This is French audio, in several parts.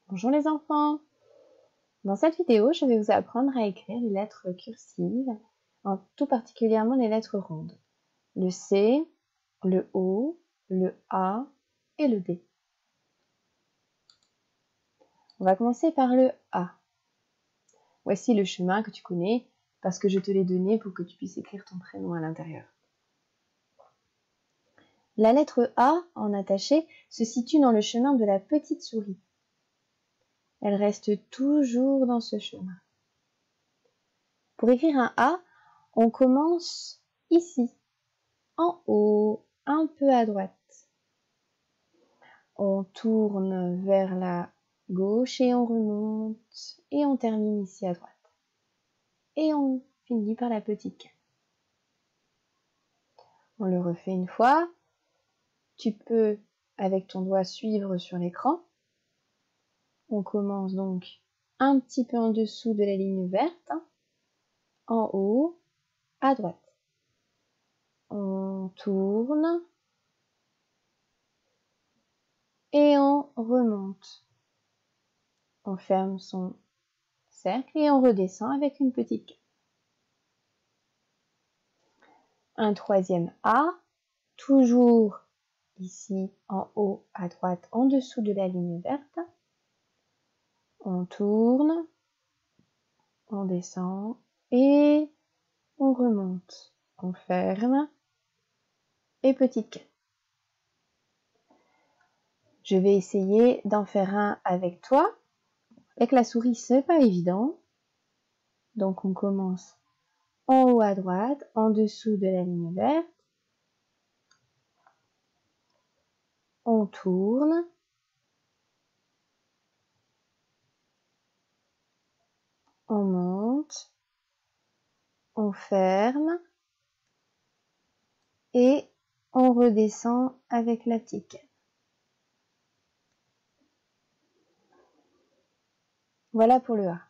Bonjour les enfants! Dans cette vidéo, je vais vous apprendre à écrire les lettres cursives, tout particulièrement les lettres rondes. Le C, le O, le A et le D. On va commencer par le A. Voici le chemin que tu connais parce que je te l'ai donné pour que tu puisses écrire ton prénom à l'intérieur. La lettre A en attaché se situe dans le chemin de la petite souris. Elle reste toujours dans ce chemin. Pour écrire un A, on commence ici, en haut, un peu à droite. On tourne vers la gauche et on remonte et on termine ici à droite. Et on finit par la petite canne. On le refait une fois. Tu peux, avec ton doigt, suivre sur l'écran. On commence donc un petit peu en dessous de la ligne verte, en haut, à droite. On tourne et on remonte. On ferme son cercle et on redescend avec une petite canne. Un troisième A, toujours ici en haut à droite en dessous de la ligne verte. On tourne, on descend et on remonte. On ferme et petite canne. Je vais essayer d'en faire un avec toi. Avec la souris, c'est pas évident. Donc on commence en haut à droite, en dessous de la ligne verte. On tourne. On monte. On ferme. Et on redescend avec la petite canne. Voilà pour le A.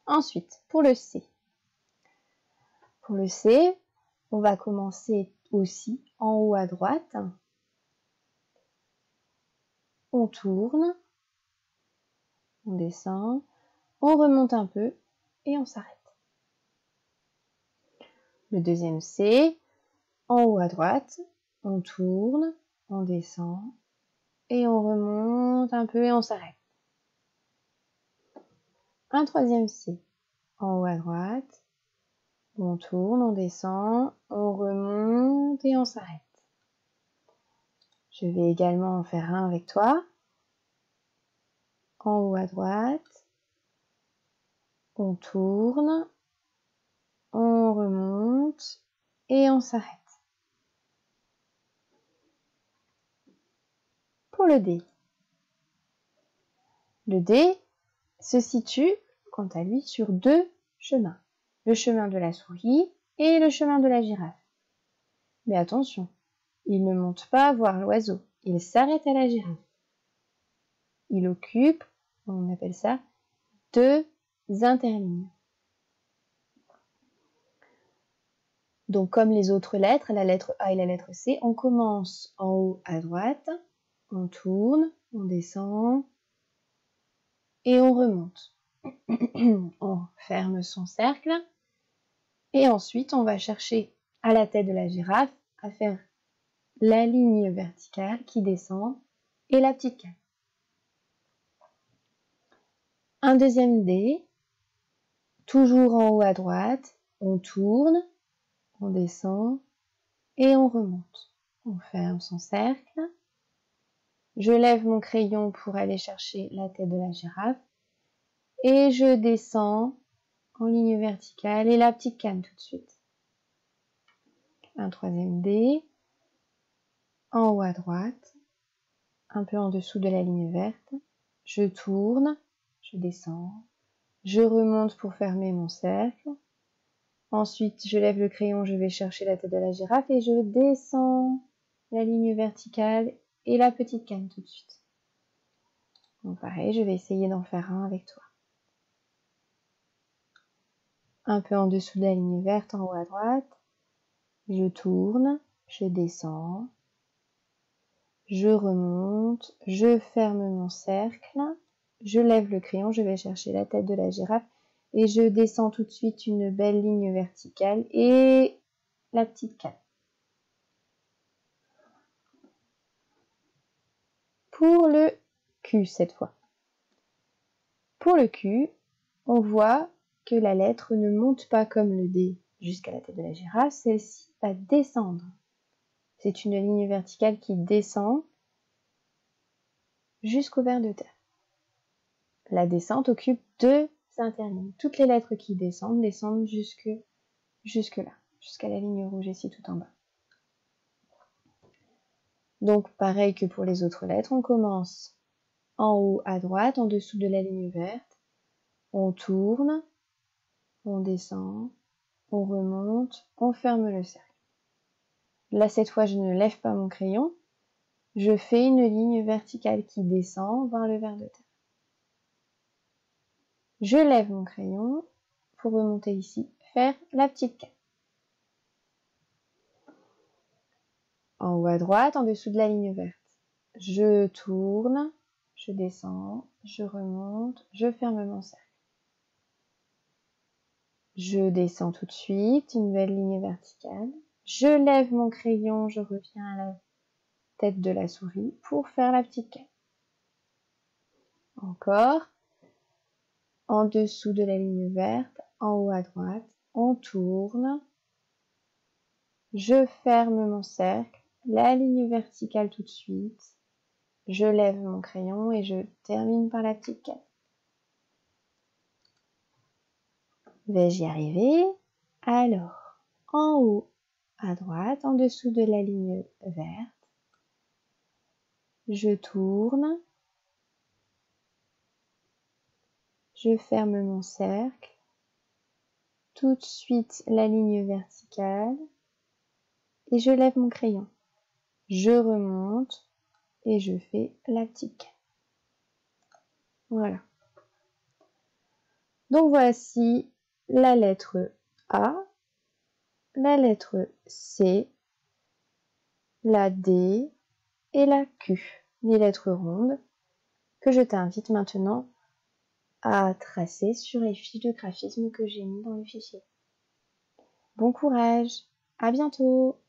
Ensuite, pour le C. Pour le C, on va commencer aussi en haut à droite. On tourne, on descend, on remonte un peu et on s'arrête. Le deuxième C, en haut à droite, on tourne, on descend et on remonte un peu et on s'arrête. Un troisième C, en haut à droite, on tourne, on descend, on remonte et on s'arrête. Je vais également en faire un avec toi. En haut à droite, on tourne, on remonte et on s'arrête. Pour le D. Le D se situe, quant à lui, sur deux chemins. Le chemin de la souris et le chemin de la girafe. Mais attention, il ne monte pas voir l'oiseau, il s'arrête à la girafe. Il occupe, on appelle ça, deux interlignes. Donc comme les autres lettres, la lettre A et la lettre C, on commence en haut à droite, on tourne, on descend et on remonte. On ferme son cercle et ensuite on va chercher à la tête de la girafe à faire la ligne verticale qui descend et la petite canne. Un deuxième D, toujours en haut à droite, on tourne, on descend et on remonte. On ferme son cercle. Je lève mon crayon pour aller chercher la tête de la girafe et je descends en ligne verticale et la petite canne tout de suite. Un troisième D, en haut à droite, un peu en dessous de la ligne verte. Je tourne, je descends, je remonte pour fermer mon cercle. Ensuite, je lève le crayon, je vais chercher la tête de la girafe et je descends la ligne verticale et la petite canne tout de suite. Donc pareil, je vais essayer d'en faire un avec toi. Un peu en dessous de la ligne verte, en haut à droite. Je tourne, je descends, je remonte, je ferme mon cercle, je lève le crayon, je vais chercher la tête de la girafe et je descends tout de suite une belle ligne verticale et la petite canne. Pour le Q cette fois. Pour le Q, on voit que la lettre ne monte pas comme le D jusqu'à la tête de la girafe, celle-ci va descendre. C'est une ligne verticale qui descend jusqu'au ver de terre. La descente occupe deux interlignes. Toutes les lettres qui descendent jusque là, jusqu'à la ligne rouge ici tout en bas. Donc pareil que pour les autres lettres, on commence en haut à droite, en dessous de la ligne verte, on tourne, on descend, on remonte, on ferme le cercle. Là cette fois je ne lève pas mon crayon, je fais une ligne verticale qui descend vers le ver de terre. Je lève mon crayon pour remonter ici, faire la petite canne. En haut à droite, en dessous de la ligne verte. Je tourne, je descends, je remonte, je ferme mon cercle. Je descends tout de suite, une belle ligne verticale. Je lève mon crayon, je reviens à la tête de la souris pour faire la petite canne. Encore, en dessous de la ligne verte, en haut à droite, on tourne, je ferme mon cercle, la ligne verticale tout de suite, je lève mon crayon et je termine par la petite canne. Vais-je y arriver? Alors, en haut à droite, en dessous de la ligne verte, je tourne, je ferme mon cercle, tout de suite la ligne verticale et je lève mon crayon. Je remonte et je fais la petite canne. Voilà. Donc voici la lettre A, la lettre C, la D et la Q, les lettres rondes que je t'invite maintenant à tracer sur les fiches de graphisme que j'ai mis dans le fichier. Bon courage, à bientôt!